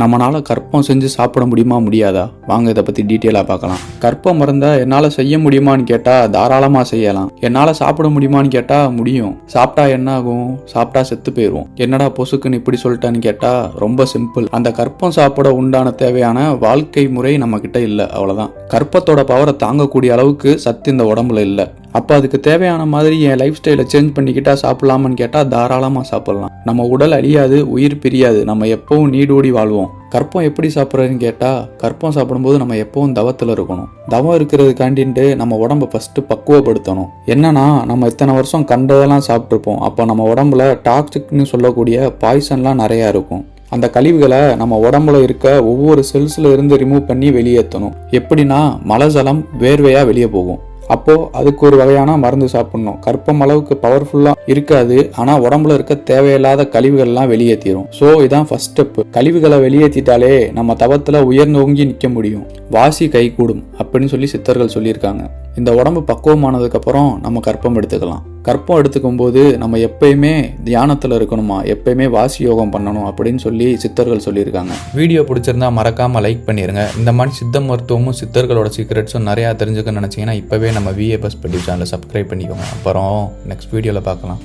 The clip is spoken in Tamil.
நம்மளால கற்பம் செஞ்சு சாப்பிட முடியுமா முடியாதா? வாங்க இதை பற்றி டீட்டெயிலாக பார்க்கலாம். கற்பம் மருந்தை என்னால் செய்ய முடியுமான்னு கேட்டால் தாராளமாக செய்யலாம். என்னால் சாப்பிட முடியுமான்னு கேட்டால் முடியும். சாப்பிட்டா என்ன ஆகும்? சாப்பிட்டா செத்து போயிடும். என்னடா பொசுக்குன்னு இப்படி சொல்லிட்டான்னு கேட்டால் ரொம்ப சிம்பிள். அந்த கற்பம் சாப்பிட உண்டான தேவையான வாழ்க்கை முறை நம்ம கிட்ட இல்லை, அவ்வளோதான். கற்பத்தோட பவரை தாங்கக்கூடிய அளவுக்கு சத்து இந்த உடம்புல இல்லை. அப்போ அதுக்கு தேவையான மாதிரி என் லைஃப் ஸ்டைலை சேஞ்ச் பண்ணிக்கிட்டா சாப்பிடலாமான்னு கேட்டால் தாராளமாக சாப்பிடலாம். நம்ம உடல் அழியாது, உயிர் பிரியாது, நம்ம எப்பவும் நீடோடி வாழ்வோம். கற்பம் எப்படி சாப்பிட்றதுன்னு கேட்டால், கற்பம் சாப்பிடும்போது நம்ம எப்பவும் தவத்தில் இருக்கணும். தவம் இருக்கிறதுக்காண்டின்ட்டு நம்ம உடம்பை ஃபஸ்ட்டு பக்குவப்படுத்தணும். என்னன்னா, நம்ம இத்தனை வருஷம் கண்டதெல்லாம் சாப்பிட்ருப்போம். அப்போ நம்ம உடம்புல டாக்ஸிக்னு சொல்லக்கூடிய பாய்சன்லாம் நிறையா இருக்கும். அந்த கழிவுகளை நம்ம உடம்புல இருக்க ஒவ்வொரு செல்ஸ்ல இருந்து ரிமூவ் பண்ணி வெளியேற்றணும். எப்படின்னா, மலஜலம் வேர்வையாக வெளியே போகும். அப்போ அதுக்கு ஒரு வகையான மருந்து சாப்பிடணும். கற்பம் அளவுக்கு பவர்ஃபுல்லா இருக்காது, ஆனா உடம்புல இருக்க தேவையில்லாத கழிவுகள்லாம் வெளியேற்றிடும். ஸோ இதான் ஃபர்ஸ்ட் ஸ்டெப். கழிவுகளை வெளியேற்றிட்டாலே நம்ம தவத்துல உயர்ந்தோங்கி நிற்க முடியும். வாசி கைகூடும் அப்படின்னு சொல்லி சித்தர்கள் சொல்லியிருக்காங்க. இந்த உடம்பு பக்குவமானதுக்கு அப்புறம் நம்ம கற்பம் எடுத்துக்கலாம். கற்பம் எடுத்துக்கும் போது நம்ம எப்பயுமே தியானத்துல இருக்கணுமா, எப்பயுமே வாசி யோகம் பண்ணணும் அப்படின்னு சொல்லி சித்தர்கள் சொல்லியிருக்காங்க. வீடியோ பிடிச்சிருந்தா மறக்காம லைக் பண்ணிருங்க. இந்த மாதிரி சித்த மருத்துவமும் சித்தர்களோட சீக்ரெட்ஸும் நிறைய தெரிஞ்சுக்க நினைச்சீங்கன்னா இப்பவே நம்ம VA Bus Patti சேனலை சப்ஸ்கிரைப் பண்ணிக்கோங்க. அப்புறம் நெக்ஸ்ட் வீடியோல பார்க்கலாம்.